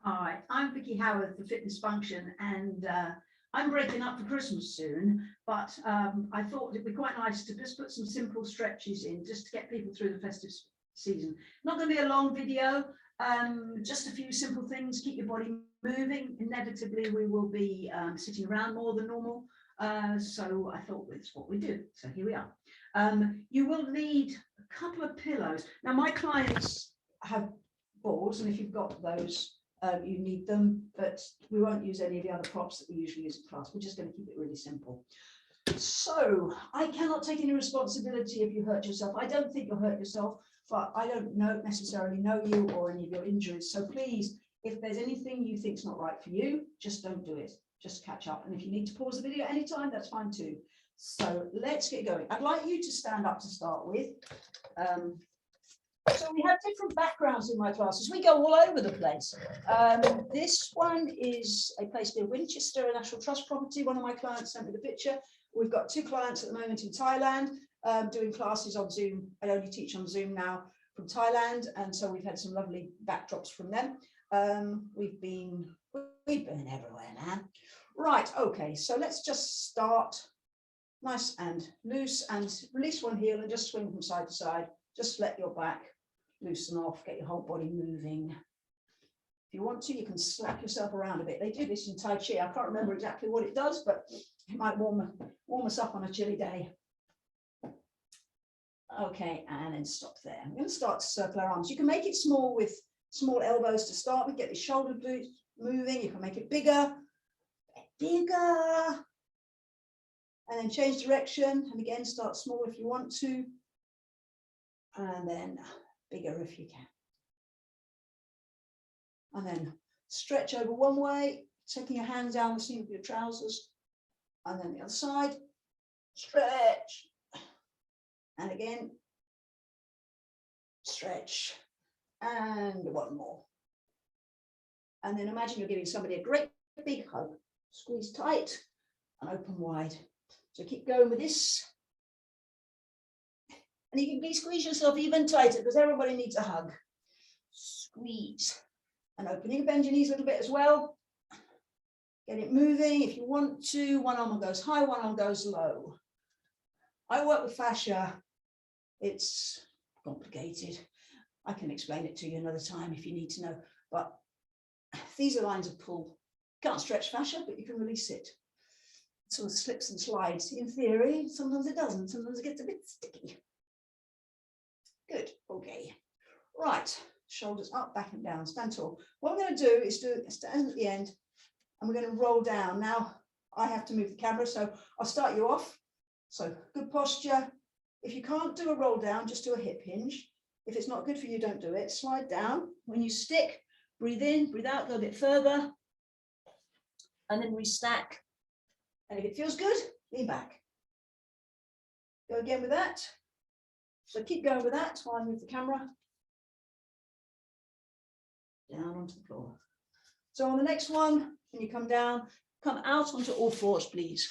Hi, I'm Vicky Howard for Fitness Function, and I'm breaking up for Christmas soon, but I thought it'd be quite nice to just put some simple stretches in just to get people through the festive season. Not going to be a long video, just a few simple things, keep your body moving. Inevitably, we will be sitting around more than normal, so I thought it's what we do. So here we are. You will need a couple of pillows. Now, my clients have balls, and if you've got those, you need them, but we won't use any of the other props that we usually use in class. We're just going to keep it really simple. So I cannot take any responsibility if you hurt yourself. I don't think you'll hurt yourself, but I don't necessarily know you or any of your injuries. So please, if there's anything you think is not right for you, just don't do it. Just catch up. And if you need to pause the video anytime, that's fine too. So let's get going. I'd like you to stand up to start with. So we have different backgrounds in my classes. We go all over the place. This one is a place near Winchester, a National Trust property. One of my clients sent me the picture. We've got 2 clients at the moment in Thailand doing classes on Zoom. I only teach on Zoom now from Thailand, and so we've had some lovely backdrops from them. We've been everywhere, man. Right, okay, so let's just start nice and loose and release one heel and just swing from side to side. Just let your back loosen off, get your whole body moving. If you want to, you can slap yourself around a bit. They do this in Tai Chi. I can't remember exactly what it does, but it might warm us up on a chilly day. Okay, and then stop there. I'm going to start to circle our arms. You can make it small with small elbows to start with. Get the shoulder blades moving. You can make it bigger, and then change direction. And again, start small if you want to. And then bigger if you can. And then stretch over one way, taking your hand down the seam of your trousers. And then the other side, stretch. And again, stretch. And one more. And then imagine you're giving somebody a great big hug. Squeeze tight and open wide. So keep going with this. And you can squeeze yourself even tighter because everybody needs a hug. Squeeze. And open. You can bend your knees a little bit as well. Get it moving if you want to. One arm goes high, one arm goes low. I work with fascia. It's complicated. I can explain it to you another time if you need to know. But these are lines of pull. Can't stretch fascia, but you can release it. It sort of slips and slides. In theory, sometimes it doesn't. Sometimes it gets a bit sticky. Good, okay. Right, shoulders up, back and down, stand tall. What we're going to do is stand at the end and we're going to roll down. Now, I have to move the camera, so I'll start you off. So, good posture. If you can't do a roll down, just do a hip hinge. If it's not good for you, don't do it. Slide down. When you stick, breathe in, breathe out, go a bit further. And then restack. And if it feels good, lean back. Go again with that. So keep going with that while I move the camera down onto the floor. So on the next one, when you come down, come out onto all fours, please.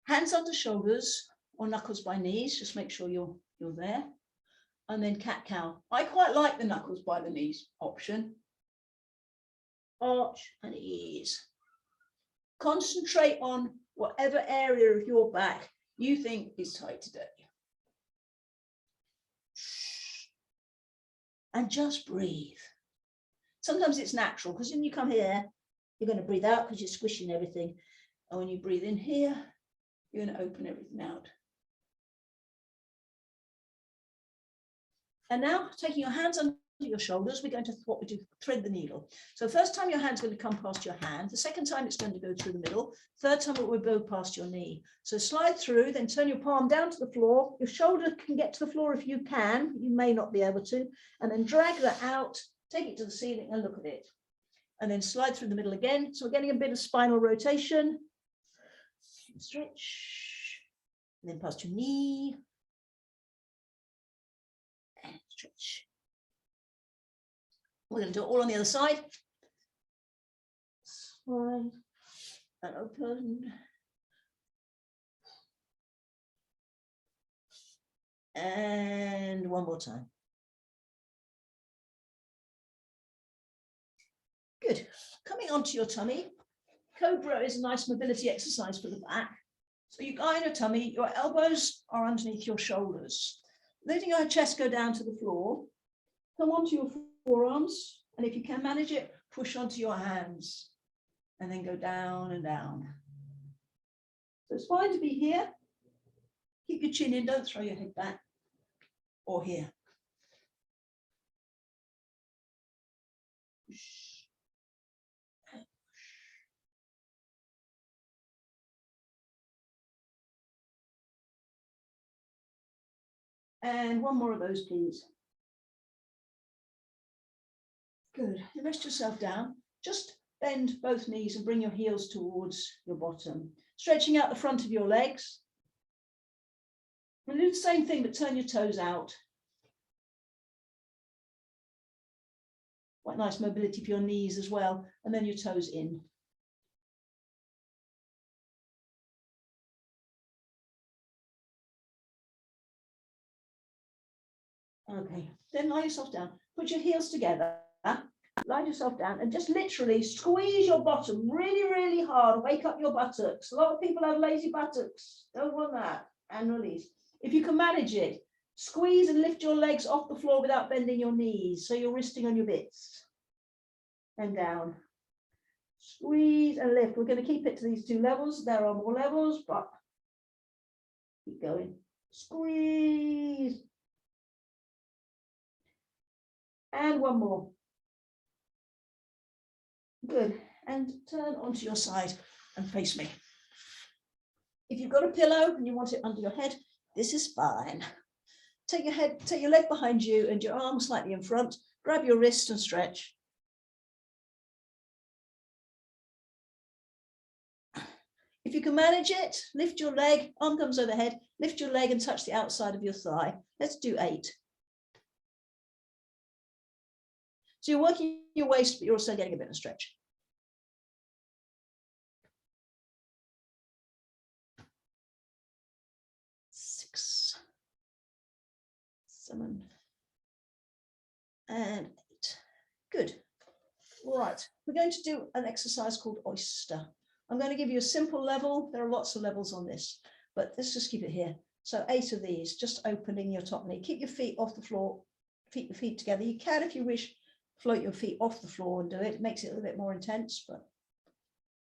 Hands under shoulders or knuckles by knees, just make sure you're there. And then cat-cow. I quite like the knuckles by the knees option. Arch and ease. Concentrate on whatever area of your back you think is tight today. And just breathe. Sometimes it's natural because when you come here, you're going to breathe out because you're squishing everything. And when you breathe in here, you're going to open everything out. And now, taking your hands under your shoulders, we're going to what we do, thread the needle. So first time your hand's going to come past your hand. The second time it's going to go through the middle. Third time it will go past your knee. So slide through, then turn your palm down to the floor. Your shoulder can get to the floor if you can. You may not be able to. And then drag that out, take it to the ceiling and look at it. And then slide through the middle again. So we're getting a bit of spinal rotation. Stretch. And then past your knee. And stretch. We're going to do it all on the other side. Slide and open. And one more time. Good. Coming onto your tummy. Cobra is a nice mobility exercise for the back. So you lie on your tummy, your elbows are underneath your shoulders. Letting your chest go down to the floor. Come onto your forearms, and if you can manage it, push onto your hands, and then go down and down. So it's fine to be here. Keep your chin in, don't throw your head back, or here. And one more of those, please. Good. Rest yourself down. Just bend both knees and bring your heels towards your bottom. Stretching out the front of your legs. And do the same thing, but turn your toes out. Quite nice mobility for your knees as well. And then your toes in. Okay, then lie yourself down. Put your heels together. Lie yourself down and just literally squeeze your bottom really, really hard. Wake up your buttocks. A lot of people have lazy buttocks. Don't want that. And release. If you can manage it, squeeze and lift your legs off the floor without bending your knees. So you're resting on your bits. And down. Squeeze and lift. We're going to keep it to these 2 levels. There are more levels, but keep going. Squeeze. And one more. Good. And turn onto your side and face me. If you've got a pillow and you want it under your head, this is fine. Take your leg behind you and your arm slightly in front. Grab your wrist and stretch. If you can manage it, lift your leg, arm comes overhead, lift your leg and touch the outside of your thigh. Let's do 8. So you're working your waist, but you're also getting a bit of stretch. 6, 7, and 8. Good. Right, we're going to do an exercise called oyster. I'm going to give you a simple level. There are lots of levels on this, but let's just keep it here. So 8 of these, just opening your top knee. Keep your feet off the floor, keep your feet together. You can, if you wish, float your feet off the floor and do it. It makes it a little bit more intense, but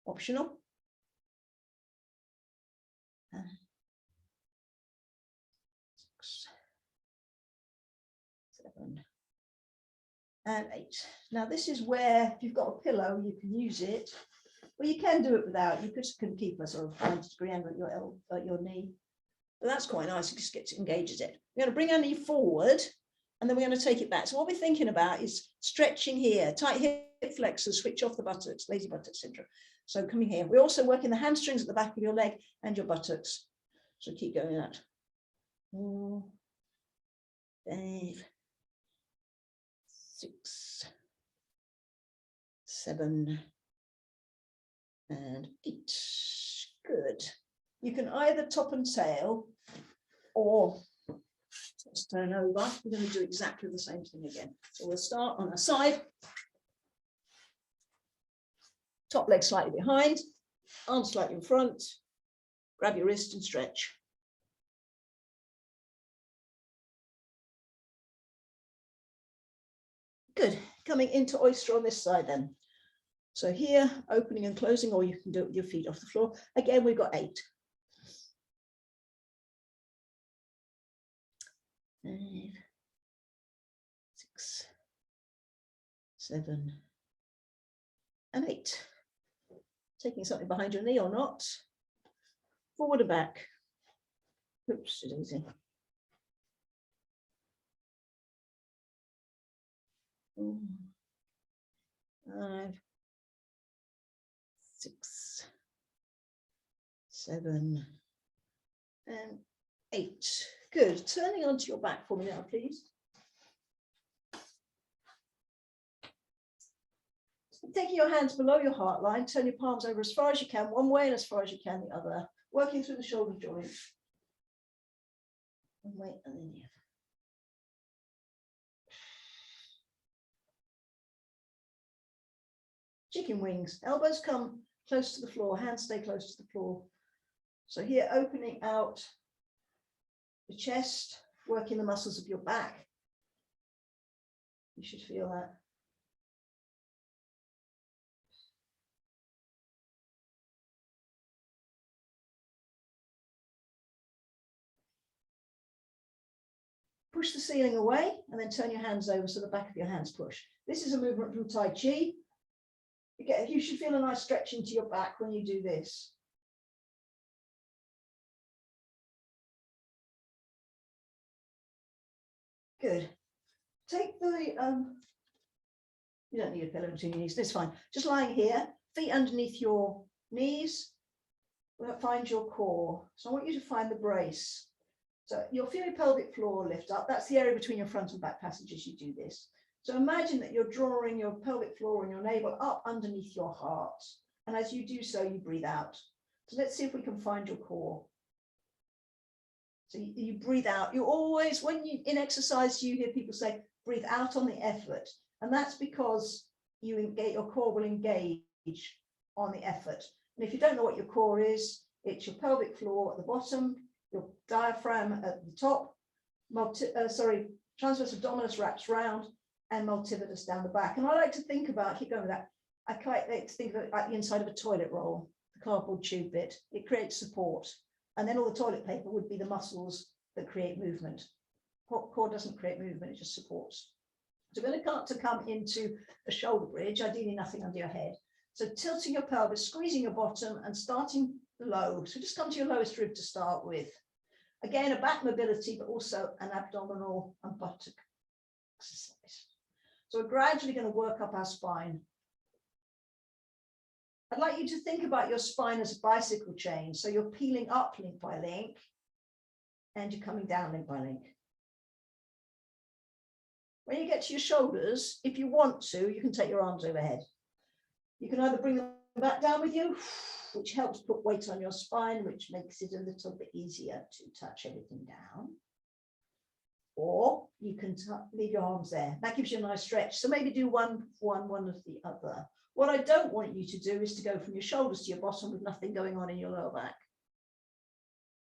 optional. 6, 7, and 8. Now this is where, if you've got a pillow, you can use it. Well, you can do it without. You just can keep a sort of 90-degree angle at your knee. But that's quite nice. It just engages it. We're going to bring our knee forward, and then we're going to take it back. So what we're thinking about is stretching here, tight hip flexors, switch off the buttocks, lazy buttock syndrome. So coming here. We're also working the hamstrings at the back of your leg and your buttocks. So keep going that. 4, 5, 6, 7, and 8. Good. You can either top and tail or just turn over. We're going to do exactly the same thing again. So we'll start on our side. Top leg slightly behind, arm slightly in front. Grab your wrist and stretch. Good. Coming into oyster on this side then. So here, opening and closing, or you can do it with your feet off the floor. Again, we've got 8. 5, 6, 7, and 8. Taking something behind your knee or not. Forward and back. Oops, it's easy. 4, 5, 6, 7, and 8. Good. Turning onto your back for me now, please. Taking your hands below your heart line, turn your palms over as far as you can, one way and as far as you can the other, working through the shoulder joint. One way and then the other. chicken wings. Elbows come close to the floor, hands stay close to the floor. So here, opening out the chest, working the muscles of your back. You should feel that. Push the ceiling away and then turn your hands over so the back of your hands push. This is a movement from Tai Chi. You should feel a nice stretch into your back when you do this. Good. Take the, you don't need a pillow between your knees, this is fine. Just lying here, feet underneath your knees, find your core. So I want you to find the brace. So you'll feel your pelvic floor lift up. That's the area between your front and back passage as you do this. So imagine that you're drawing your pelvic floor and your navel up underneath your heart. And as you do so, you breathe out. So let's see if we can find your core. So you breathe out. You always, when you in exercise, you hear people say, breathe out on the effort. And that's because you engage, your core will engage on the effort. And if you don't know what your core is, it's your pelvic floor at the bottom, your diaphragm at the top, transverse abdominis wraps round, and multifidus down the back. And I like to think about, keep going with that, I quite like to think of it like the inside of a toilet roll, the cardboard tube bit. It creates support. And then all the toilet paper would be the muscles that create movement. Core doesn't create movement, it just supports. So we're going to come into a shoulder bridge, ideally nothing under your head. So tilting your pelvis, squeezing your bottom and starting low. So just come to your lowest rib to start with. Again, a back mobility, but also an abdominal and buttock exercise. So we're gradually going to work up our spine. I'd like you to think about your spine as a bicycle chain. So you're peeling up link by link, and you're coming down link by link. When you get to your shoulders, if you want to, you can take your arms overhead. You can either bring them back down with you, which helps put weight on your spine, which makes it a little bit easier to touch everything down. Or you can leave your arms there. That gives you a nice stretch. So maybe do one of the other. What I don't want you to do is to go from your shoulders to your bottom with nothing going on in your lower back.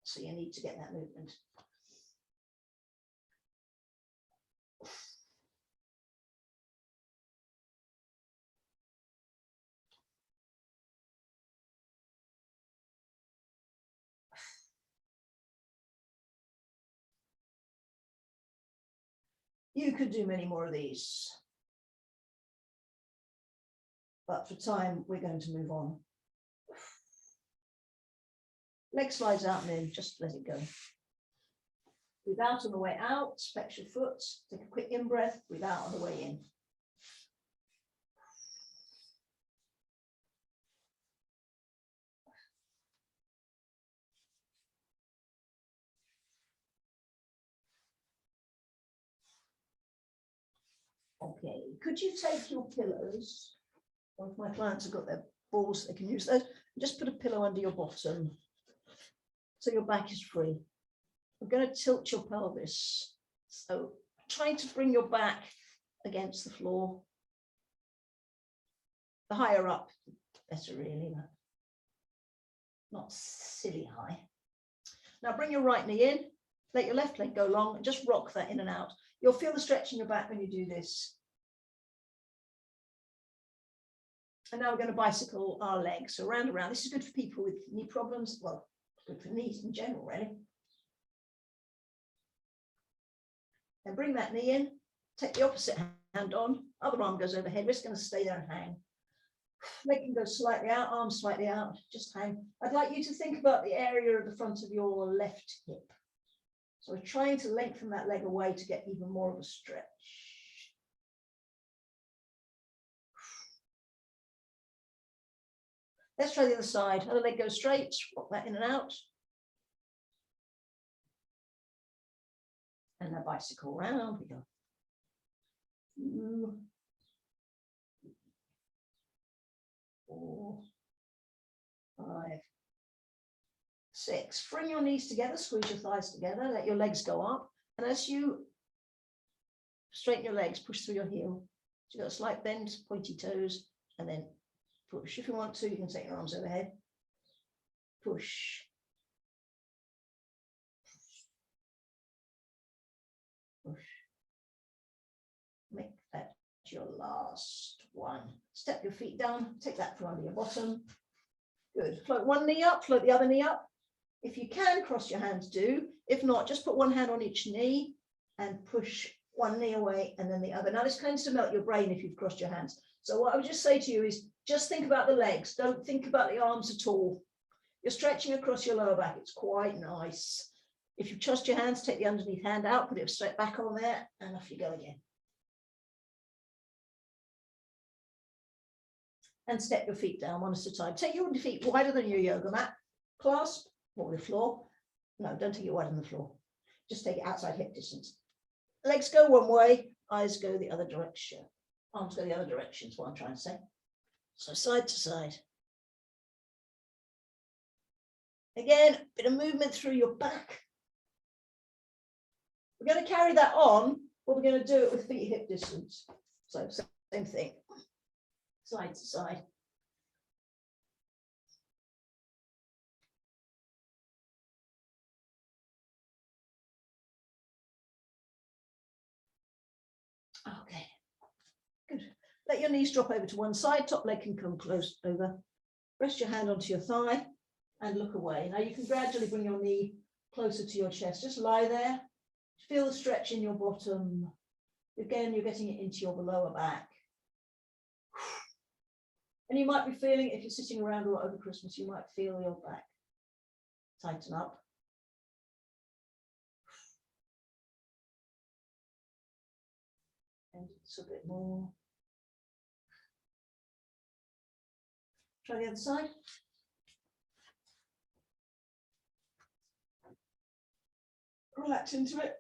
So you need to get that movement. You could do many more of these. But for time, we're going to move on. Leg slides out and in, just let it go. Breathe out on the way out, flex your foot, take a quick in-breath, breathe out on the way in. Okay, could you take your pillows? One of my clients have got their balls, they can use those. Just put a pillow under your bottom so your back is free. We're going to tilt your pelvis. So try to bring your back against the floor. The higher up, the better really. Not silly high. Now bring your right knee in, let your left leg go long and just rock that in and out. You'll feel the stretch in your back when you do this. And now we're going to bicycle our legs. So round and round. This is good for people with knee problems. Well, good for knees in general, really. And bring that knee in. Take the opposite hand on. Other arm goes overhead. We're just going to stay there and hang. Leg can go slightly out, arm slightly out. Just hang. I'd like you to think about the area of the front of your left hip. So we're trying to lengthen that leg away to get even more of a stretch. Let's try the other side. Other leg goes straight, rock that in and out. And a bicycle round we go. 2, 4, 5, 6. Bring your knees together, squeeze your thighs together, let your legs go up. And as you straighten your legs, push through your heel. So you've got a slight bend, pointy toes, and then push. If you want to, you can take your arms overhead. Push. Push. Make that your last one. Step your feet down, take that from under your bottom. Good. Float one knee up, float the other knee up. If you can, cross your hands, do. If not, just put one hand on each knee and push one knee away and then the other. Now, this tends to melt your brain if you've crossed your hands. So what I would just say to you is just think about the legs. Don't think about the arms at all. You're stretching across your lower back. It's quite nice. If you trust your hands, take the underneath hand out, put it straight back on there, and off you go again. And step your feet down one at a time. Take your feet wider than your yoga mat. Clasp or the floor. No, don't take it wider than the floor. Just take it outside hip distance. Legs go one way, eyes go the other direction. Arms go the other direction is what I'm trying to say. So side to side. Again, a bit of movement through your back. We're going to carry that on, but we're going to do it with feet hip distance. So same thing. Side to side. Okay, good. Let your knees drop over to one side, top leg can come close over. Rest your hand onto your thigh and look away. Now you can gradually bring your knee closer to your chest. Just lie there. Feel the stretch in your bottom. Again, you're getting it into your lower back. And you might be feeling, if you're sitting around a lot over Christmas, you might feel your back tighten up. And it's a bit more. Try the other side. Relax into it.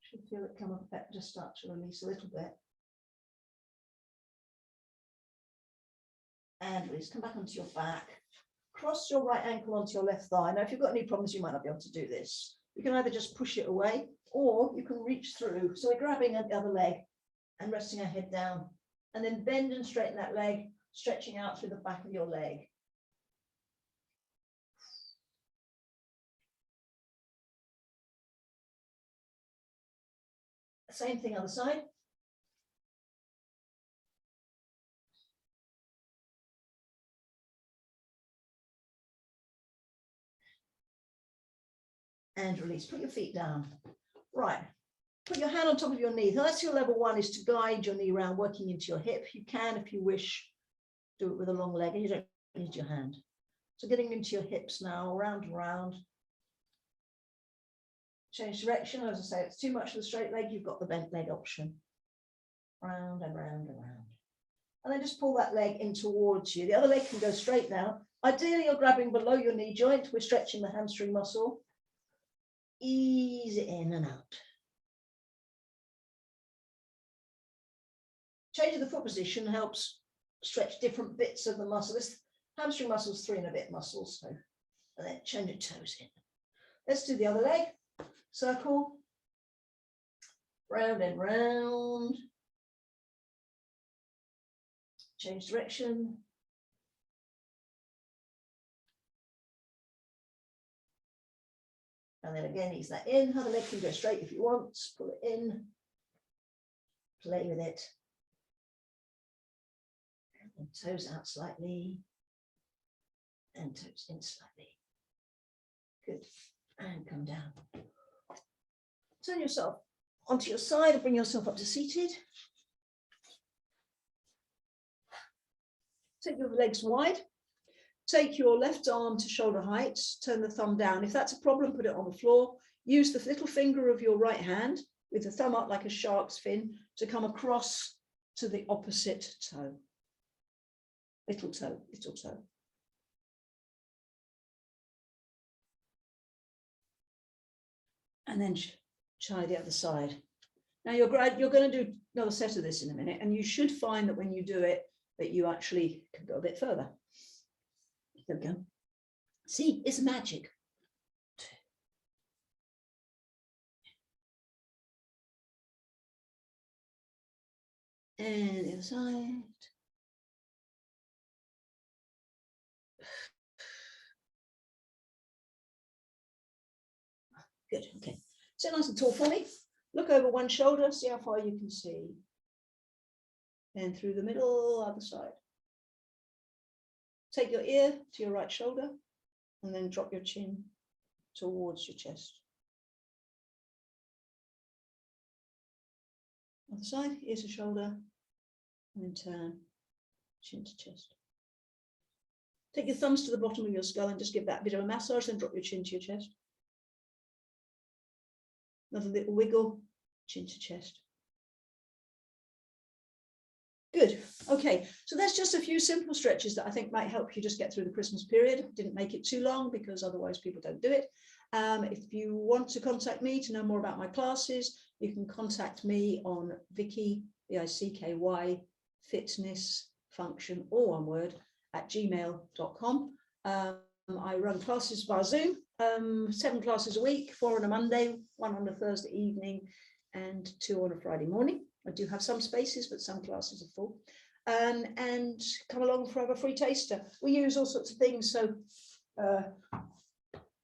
Should feel it come up, just start to release a little bit. And release, come back onto your back. Cross your right ankle onto your left thigh. Now, if you've got any problems, you might not be able to do this. You can either just push it away or you can reach through. So we're grabbing the other leg and resting our head down. And then bend and straighten that leg, stretching out through the back of your leg. Same thing other side. And release, put your feet down. Right, put your hand on top of your knee. So that's your level one, is to guide your knee around, working into your hip. You can, if you wish, do it with a long leg and you don't need your hand. So getting into your hips now, round and round. Change direction, as I say, it's too much for the straight leg, you've got the bent leg option. Round and round and round. And then just pull that leg in towards you. The other leg can go straight now. Ideally, you're grabbing below your knee joint. We're stretching the hamstring muscle. Ease it in and out. Changing the foot position helps stretch different bits of the muscle. This hamstring muscle is 3 and a bit muscles. So, and then change your toes in. Let's do the other leg. Circle. Round and round. Change direction. And then again, ease that in. Other leg can go straight if you want. Pull it in. Play with it. And toes out slightly. And toes in slightly. Good. And come down. Turn yourself onto your side and bring yourself up to seated. Take your legs wide. Take your left arm to shoulder height. Turn the thumb down. If that's a problem, put it on the floor. Use the little finger of your right hand with the thumb up like a shark's fin to come across to the opposite toe. Little toe, little toe. And then try the other side. Now you're going to do another set of this in a minute, and you should find that when you do it, that you actually can go a bit further. There we go. See, it's magic. And the other side. Good, okay. Sit nice and tall for me. Look over one shoulder, see how far you can see. And through the middle, other side. Take your ear to your right shoulder and then drop your chin towards your chest. Other side, ear to shoulder, and then turn chin to chest. Take your thumbs to the bottom of your skull and just give that a bit of a massage, then drop your chin to your chest. Another little wiggle, chin to chest. Good. Okay, so that's just a few simple stretches that I think might help you just get through the Christmas period. Didn't make it too long because otherwise people don't do it. If you want to contact me to know more about my classes, you can contact me on Vicky, V-I-C-K-Y, fitness function, all one word, @gmail.com. I run classes via Zoom, 7 classes a week, 4 on a Monday, 1 on a Thursday evening, and 2 on a Friday morning. I do have some spaces, but some classes are full. And come along for a free taster. We use all sorts of things. So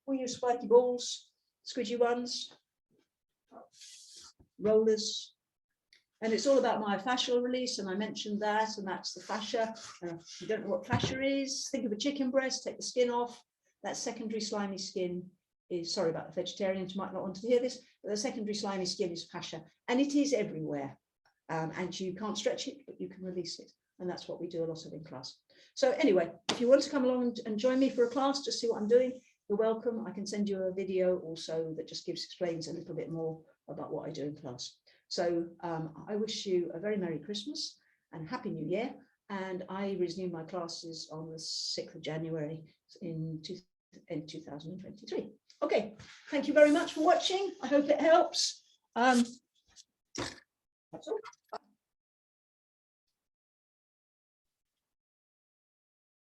we use spiky balls, squidgy ones, rollers, and it's all about myofascial release. And I mentioned that, and that's the fascia. If you don't know what fascia is, think of a chicken breast, take the skin off. That secondary slimy skin is, sorry about the vegetarians who might not want to hear this, but the secondary slimy skin is fascia, and it is everywhere. And you can't stretch it, but you can release it. And that's what we do a lot of in class. So anyway, if you want to come along and join me for a class, just see what I'm doing, you're welcome. I can send you a video also that just explains a little bit more about what I do in class. So I wish you a very Merry Christmas and Happy New Year. And I resume my classes on the 6th of January in 2023. Okay, thank you very much for watching. I hope it helps. That's all.